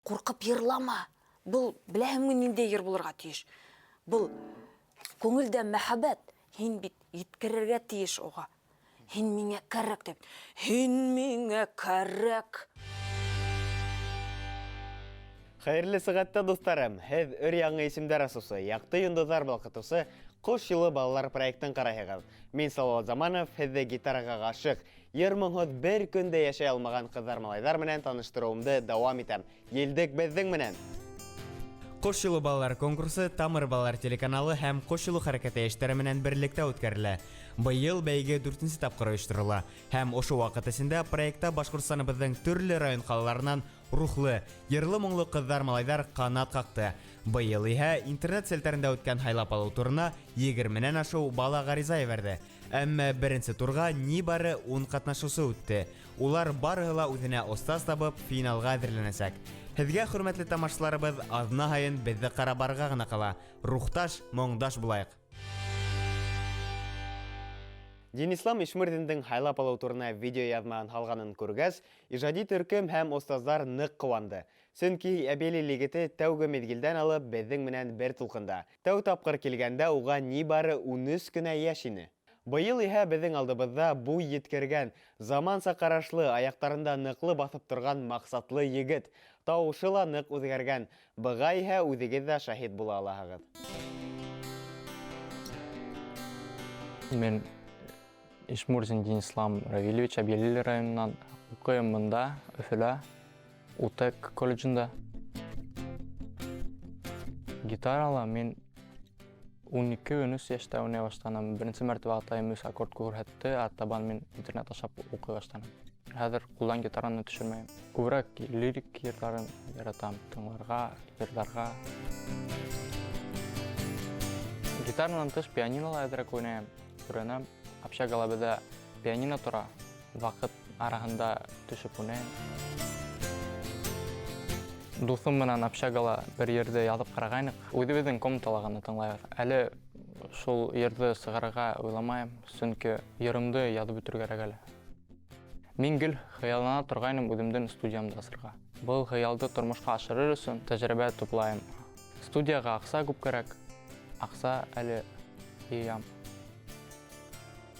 Қорқып йырлама. Бұл біләһеңме нинде йыр булырга тиеш. Бұл көңілдә мәхәббәт. Һин бит еткерергә тиеш оға. Һин миңа кәрәк дип. Һин миңа кәрәк. Хәерле сәгатьтә достарым, һез өр-яңа исемдәр асусы, якты йондызлар балкытусы Кош юлы балалар проектын карайһыгыз. Мин Салават Заманов, һезне гитарага гашык, йыр-моңһыз бер көндә яшәй алмаган кызлар малайлар менән таныштыруымды дәвам итәм. Елдек безнең менән. Кош юлы балалар конкурсы Тамыр балалар телеканалы һәм Кош юлы хәрәкәте яшьтәре менән берлектә үткәрелә. Быел бәйге 4нче тапкыр оештырыла һәм ошо вакыт эчендә проектта Башкортстаныбызның төрле район халыкларынан рухлы, йырлы-моңлы кызлар малайлар канат какты. Быел иһә интернет селтәрендә үткән хайлап алу турына 20-нән ашу бала гариза ебәрде. Әмма беренче турга нибары 10 катнашучы үтте. Улар барыһы ла үзенә остаз табып финалга әзерләнәчәк. Һезгә хөрмәтле тамашачыларыбыз, азна һайын безне карабарга гына кала. Рухташ, моңдаш булайык. Денислам Ишмырдиндың хайлап алу турына видео язмаган халганын күргәс, иҗади төркем һәм остазлар нык куанды. Сөнки әбели лигите тәүге мезгилдән алып безнең менән бер тулкында. Тәү тапкыр килгәндә уга нибары 13 кенә яшь ине. Быел иһә безнең алдыбызда бу еткергән, заманса карашлы, аяктарында ныклы басып торган максатлы егет, тавышы ла нык үзгәргән. Быга иһә үзегез дә шаһит була аласыгыз. Мен Ишмурзин Денислам Равильевич, Әбелил районынан укыйм монда, Өфөлә, УТЭК колледжында. Гитарала мен 12-13 яшьтә уйный башланам. Беренче мәртәбә атайым үз аккорд күрһәтте, аттабан мен интернет ашап укый башланам. Хәзер кулдан гитараны төшермәйм. Күбрәк лирик йырларын яратам, тыңларга, йырларга. Гитаранан тыш пианинола әзрәк уйнайм. Күрәнәм, общагала бездә пианино тора. Вакыт арасында төшеп уйнайм. Дусым менән общагала бер йөрдә язып карагайнык. Үзебезнең комнаталарны тыңлайбыз. Әле шул йөрдә сыгарга уйламайм, чөнки йырымды язып бетергә кирәк әле. Мин гел хыяллана торгайным үземдән студиямда асырга. Бу хыялды тормышка ашырыр өчен тәҗрибә туплайм. Студияга акса күп кирәк. Акса әле ям.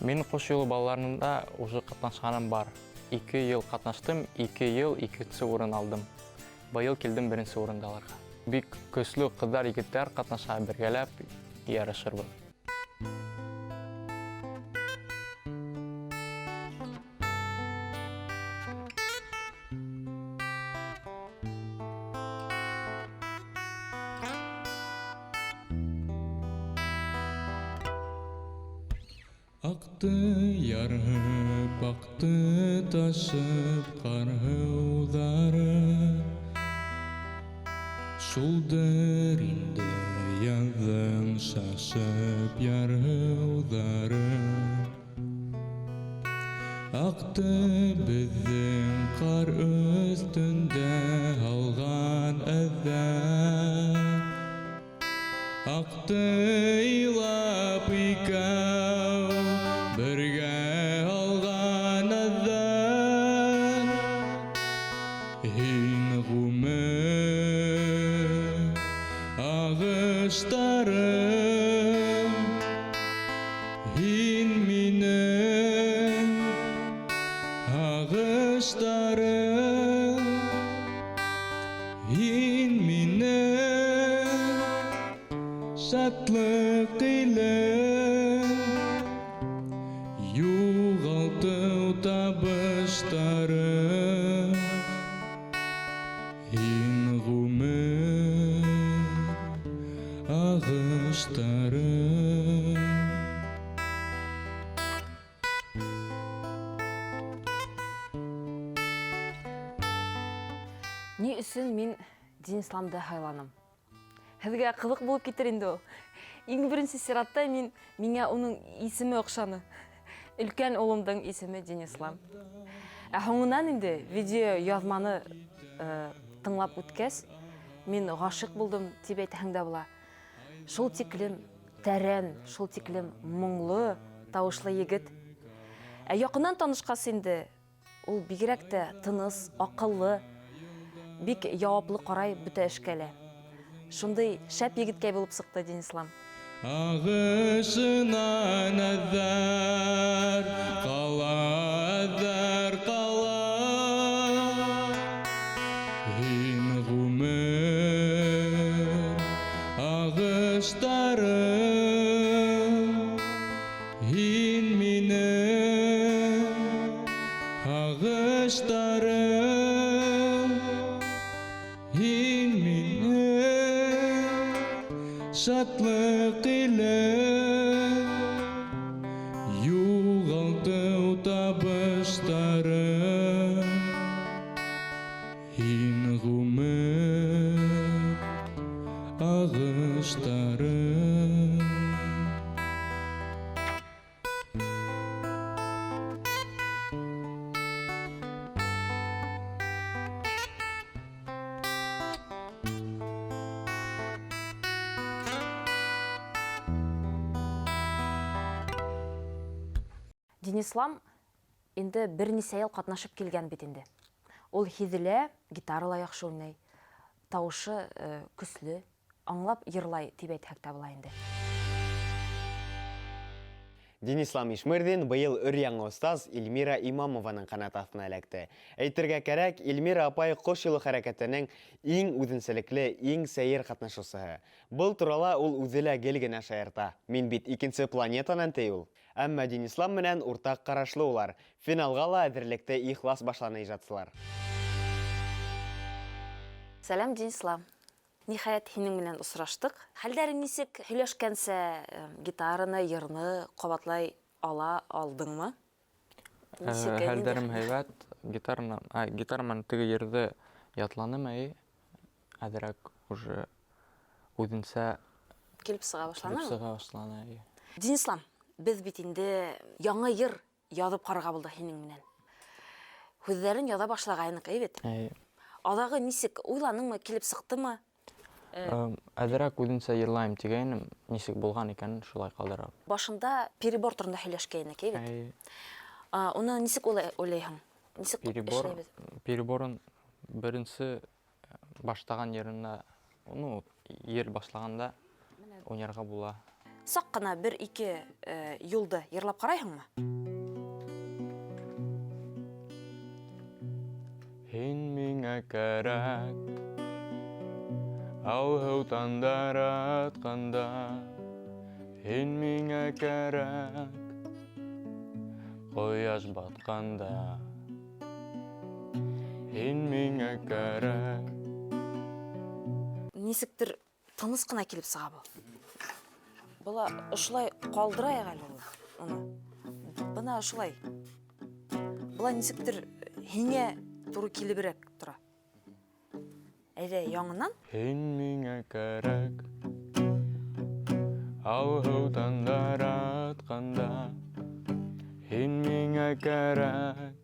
Мин Кош юлы балаларында уже катнашканым бар. 2 ел катнаштым, 2 ел 2нче урын алдым. Быел килдем беренче урындаларга. Бик көчле кызлар, егетләр катнаша, бергәләп ярышырбыз. Ақты ярып, ақты ташып, каргылдары. Шулдыр инде яздың шашып ярылдары. Ақты біздің қар үстінде алған әзәр. Ақты илап икәү бірге алған әзәр. Һин ғүмер ағыштарым, һин минең ағыштарым, һин минең шатлык илем, югалту табыштарым. Һин ғүмер ағыштарым. Ни өсөн мин Денисламды хайланым? Һезгә кызык булып китер инде ул. Иң беренче сиратта миңа уның исеме охшаны. Өлкән улымдың исеме Денислам. Һоңынан инде видео язманы тыңлап үткәс, мин гашык булдым дип әйтһәң дә була. Шул тиклем тәрән, шул тиклем моңлы, тавышлы егет. Якыннан танышкас инде, ул бигрәк тә тыныс, акыллы, бик яуаплы карай бөтә эшкәлә. Шундый шәп егеткәй булып сыкты Денислам. Ағышынан әҙҙәр ҡала. Һин ғүмер ағыштарым, һин минең ағыштарым, һин минең шатлыҡ иле юғалтыу табыштарым, һин ғүмер ағыштарым. Денислам инде бер нисә ел катнашып килгән бит инде. Ул һиҙелә, гитарала яхшы уйнай, тауышы көслө, аңлап йырлай дип әйтһәк тә була инде. Денислам Ишмырдин быйыл өр-яңы остаз Эльмира Имамованың канат астына эләкте. Әйтергә кәрәк, Эльмира апай Ҡош юлы хәрәкәтенең иң үҙенсәлекле, иң сәйер ҡатнашыусыһы. Был турала ул үҙе лә гел генә шаярта. Мин бит икенсе планетанан ти ул. Әммә Денислам менән уртаҡ ҡарашлы улар. Финалға ла әҙерлекте ихлас башланы ижадсылар. Сәлам, Денислам. Ниһайәт һинең менән осраштык. Хәлдәрең нисек? Һөйләшкәнсә, гитараны, йырны ҡабатлай ала алдыңмы? Хәлдәрем һәйбәт. Гитараман теге йырҙы ятланым, әҙерәк уже үҙенсә Килеп сыға башланы. Денислам, беҙ бит инде яңы йыр яҙып ҡарарға булды һинең менән. Һүҙҙәрен яҙа башлағайныҡ, бит. Аҙағы нисек уйланыңмы, килеп сыҡтымы? Әҙерәк үҙенсә йырлайым тигәйнем, нисек булған икәнен шулай ҡалдырам. Башында перебор турында һөйләшкәйнек, бит. Уны нисек уйлайһың? Нисек эшләйбеҙ? Переборын беренсе баштаған еренә, ер башлағанда уйнарға була. Саҡ ҡына бер-ике юлды йырлап ҡарайһыңмы? Һин миңә кәрәк, ауһыу тандар атҡанда. Һин миңә кәрәк, ҡояш батҡанда. Һин миңә кәрәк. Нисектер тыныс ҡына килеп сыға был. Була ошолай ҡалдырайыҡ әле уны. Бына ошолай. Була нисектер һиңә туры килеберәк тора. Әйҙә, яңынан. Һин миңә кәрәк, ауһыу тандар атҡанда. Һин миңә кәрәк,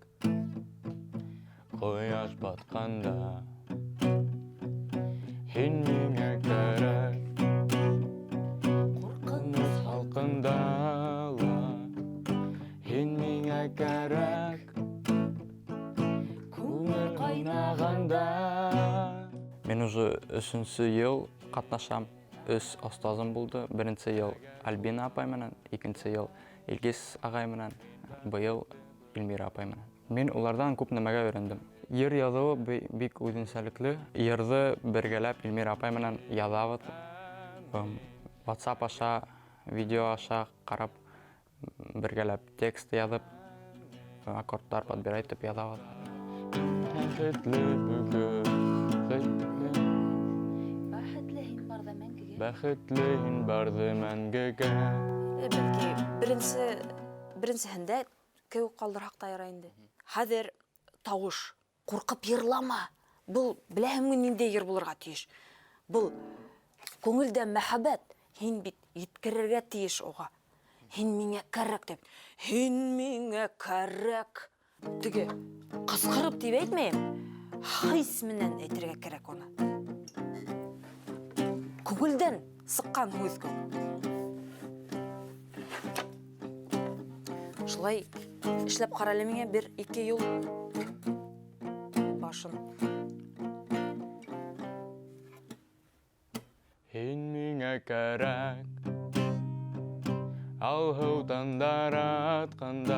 ҡояш батҡанда. Һин миңә кәрәк, ҡурҡыныс һалҡында ла. Һин миңә кәрәк, күңел ҡайнағанда. Мен уже 3-нче йыл ҡатнашам. 3 остазым булды. 1-нче йыл Альбина апай менән, 2-нче йыл Илгиз ағай менән, быйыл Эльмира апай менән. Мин улардан күп нәмәгә өйрәндем. Йыр яҙыуы бик үҙенсәлекле. Йырҙы бергәләп Эльмира апай менән яҙабыҙ. WhatsApp аша, видео аша ҡарап, бергәләп текст яҙып, аккордтар подбирай итеп яҙабыҙ. Бәхетле һин барҙы мәңгегә. Бәлки, беренсеһендә кеүек ҡалдырһаҡ та ярай инде. Хәҙер тауыш, ҡурҡып йырлама. Был беләһеңме ниндәй йыр булырға тейеш. Был күңелдә мәхәббәт. Һин бит еткерергә тейеш уға. Һин миңә кәрәк дип. Һин миңә кәрәк. Теге ҡысҡырып тип әйтмәйем. Хис менән әйтергә кәрәк уны. Күңелдән сыҡҡан һүҙ күк. Шулай эшләп ҡара әле миңә 1-2 юл башын. Һин миңа кәрәк, алһыудан даратҡанда.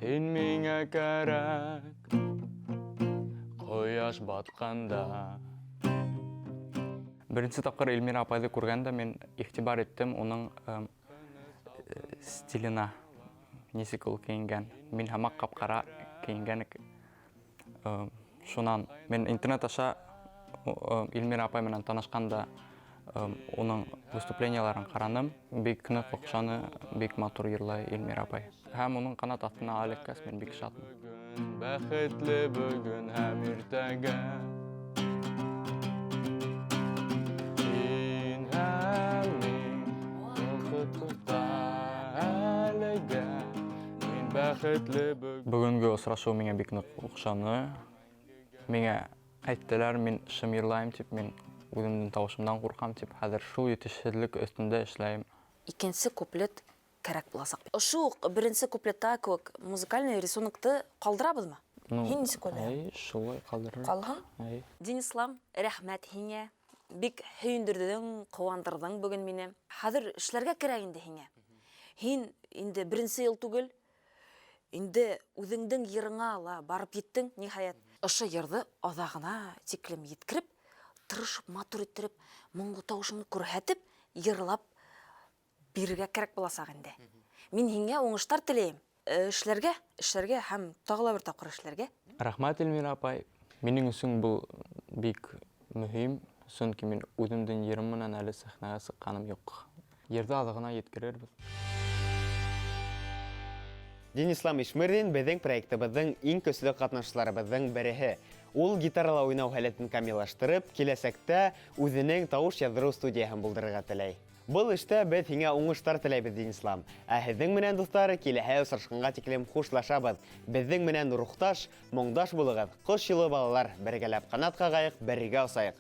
Һин миңа кәрәк, ҡояш батҡанда. Беренсе тапҡыр Илмира апайҙы күргәндә мин иғтибар иттем уның стилена, нисек ул кейенгән. Мин һамаҡ ҡап-ҡара кейенгән. Шунан мин интернет аша Илмира апай менән танышҡанда уның выступленияларын ҡараным. Бик ныҡ оҡшаны, бик матур йырлай Илмира апай. Һәм уның ҡанат аҫтына эләккәс мин бик шатмын. Бәхетле бөгөн һәм иртәгә. Һин һәм мин ваҡытта әлегә. Мин бәхетле бөгөнгө осрашыу миңә бик ныҡ оҡшаны. Миңә әйттеләр, мин шым йырлайым тип, мин үҙемдең тауышымдан ҡурҡам тип, хәҙер шул етешһеҙлек өҫтөндә эшләйем. Икенсе куплет кәрәк буласаҡ. Ошо уҡ беренсе куплетта кеүек музыкальный рисунокты ҡалдырабыҙмы? Һин нисек уйлайһың? Шулай ҡалдырыр. Ҡалһын? Денислам, рәхмәт һиңә. Бик һөйөндөрҙөң, ҡыуандырҙың бөгөн мине. Хәҙер эшләргә кәрәк инде һиңә. Һин инде беренсе йыл түгел, инде үҙеңдең йырыңа ла барып еттең, ниһайәт. Ошо йырҙы аҙағына тиклем еткереп, тырышып, матур иттереп, моңғо тауышыңды күрһәтеп, йырлап бирергә кәрәк буласаҡ инде. Мин һиңә уңыштар теләйем. Эшләргә һәм тағы ла бер тапҡыр эшләргә. Рәхмәт, Илмира апай. Минең өсөн был бик мөһим, сөнки мин үҙемдең йырым менән әле сәхнәгә сыҡҡаным юҡ. Йырҙы аҙағына еткерербеҙ. Денислам Ишмырдин беҙҙең проектыбыҙҙың иң көслө ҡатнашсыларыбыҙҙың береһе. Ул гитарала уйнау һәләтен камиллаштырып, киләсәктә үҙенең тауыш яҙҙырыу студияһын булдырырға теләй. Был эштә беҙ һиңә уңыштар теләйбеҙ, Денислам. Ә һеҙҙең менән, дуҫтар, киләһә осрашҡанға тиклем хушлашабыҙ. Беҙҙең менән рухташ, моңдаш булығыҙ. Ҡош йылы балалар, бергәләп ҡанат ҡағайыҡ, бергә осайыҡ.